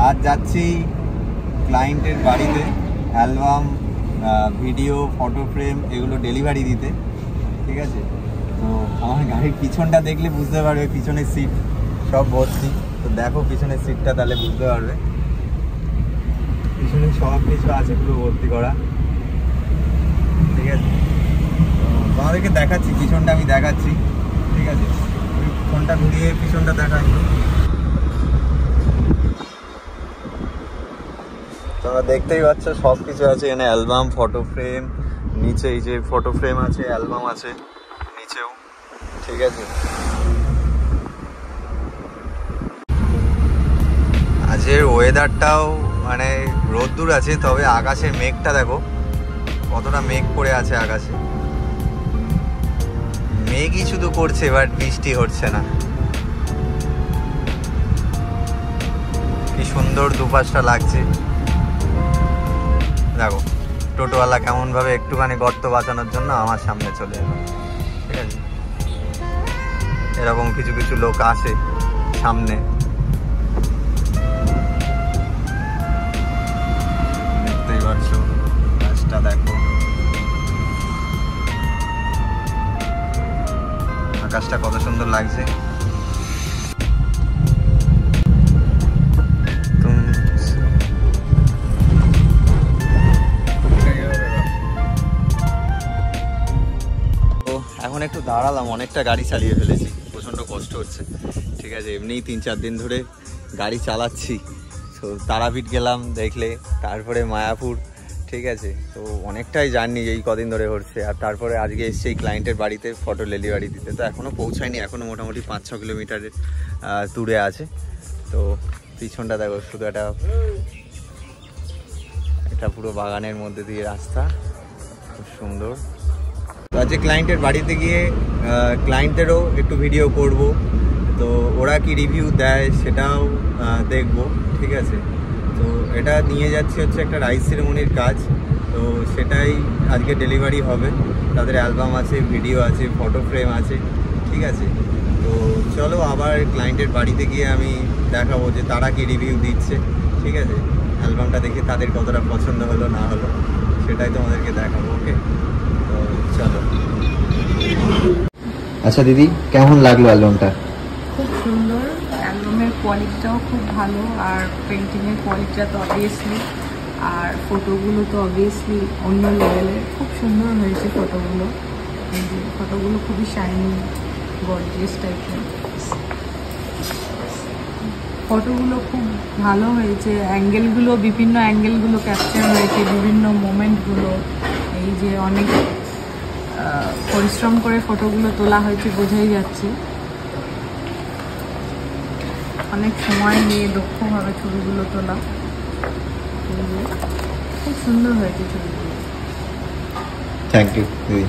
আজ যাচ্ছি ক্লায়েন্টের বাড়িতে অ্যালবাম, ভিডিও, ফটো ফ্রেম এগুলো ডেলিভারি দিতে। ঠিক আছে, তো আমার গাড়ির পিছনটা দেখলে বুঝতে পারবে, পিছনের সিট সব ভর্তি। তো দেখো পিছনের সিটটা, তাহলে বুঝতে পারবে পিছনে সব কিছু আছে পুরো ভর্তি করা। ঠিক আছে, তোমাদেরকে দেখাচ্ছি পিছনটা, আমি দেখাচ্ছি। ঠিক আছে, ফোনটা ঘুরিয়ে পিছনটা দেখাই। তোমরা দেখতেই পাচ্ছ সব কিছু আছে এখানে, অ্যালবাম, ফটো ফ্রেম, নিচে এই যে ফটো ফ্রেম আছে, অ্যালবাম আছে নিচেও। ঠিক আছে, আজকের ওয়েদারটাও মানে রোদ্দুর আছে, তবে আকাশের মেঘটা দেখো কতটা মেঘ পড়ে আছে আকাশে। মেঘই শুধু করছে, বাট বৃষ্টি হচ্ছে না। কি সুন্দর দুপাশটা লাগছে দেখো। টোটোওয়ালা কেমন ভাবে একটুখানি গর্ত বাঁচানোর জন্য আমার সামনে চলে এলো। ঠিক আছে, এরকম কিছু কিছু লোক আসে সামনে। দেখতেই পাচ্ছ গাছটা দেখো, আকাশটা কত সুন্দর লাগছে। এখন একটু দাঁড়ালাম, অনেকটা গাড়ি চালিয়ে ফেলেছি, প্রচণ্ড কষ্ট হচ্ছে। ঠিক আছে, এমনিই 3-4 দিন ধরে গাড়ি চালাচ্ছি। তো তারাপীঠ গেলাম দেখলে, তারপরে মায়াপুর। ঠিক আছে, তো অনেকটাই জার্নি এই কদিন ধরে হচ্ছে। আর তারপরে আজকে এসছি এই ক্লায়েন্টের বাড়িতে ফটো ডেলিভারি দিতে। তো এখনও পৌঁছায়নি, এখনও মোটামুটি 5-6 কিলোমিটারের দূরে আছে। তো পিছনটা দেখো, শুধু এটা পুরো বাগানের মধ্যে দিয়ে রাস্তা, খুব সুন্দর। তো আজকে ক্লায়েন্টের বাড়িতে গিয়ে ক্লায়েন্টেরও একটু ভিডিও করব, তো ওরা কি রিভিউ দেয় সেটাও দেখব। ঠিক আছে, তো এটা নিয়ে যাচ্ছি হচ্ছে একটা রাইস সেরেমনির কাজ, তো সেটাই আজকে ডেলিভারি হবে। তাদের অ্যালবাম আছে, ভিডিও আছে, ফটো ফ্রেম আছে। ঠিক আছে, তো চলো আবার ক্লায়েন্টের বাড়িতে গিয়ে আমি দেখাবো যে তারা কি রিভিউ দিচ্ছে। ঠিক আছে, অ্যালবামটা দেখে তাদের কতটা পছন্দ হলো না হলো সেটাই তোমাদেরকে দেখাবো। ওকে, তো চলো। আচ্ছা দিদি, কেমন লাগলো অ্যালবামটা? খুব সুন্দর, অ্যালবামের কোয়ালিটিটাও খুব ভালো, আর পেন্টিংয়ের কোয়ালিটিটা তো অবভিয়াসলি, আর ফটোগুলো তো অবভিয়াসলি অন্য লেভেলের। খুব সুন্দর হয়েছে ফটোগুলো, ফটোগুলো খুবই শাইনি, গর্জিয়াস টাইপের। ফটোগুলো খুব ভালো হয়েছে, অ্যাঙ্গেলগুলো, বিভিন্ন অ্যাঙ্গেলগুলো ক্যাপচার হয়েছে, বিভিন্ন মোমেন্টগুলো। এই যে অনেক পরিশ্রম করে ফটোগুলো তোলা হয়েছে, বোঝাই যাচ্ছে অনেক সময় নিয়ে দক্ষভাবে ছবিগুলো তোলা। খুব সুন্দর হয়েছে ছবিগুলো। থ্যাংক ইউ দিদি।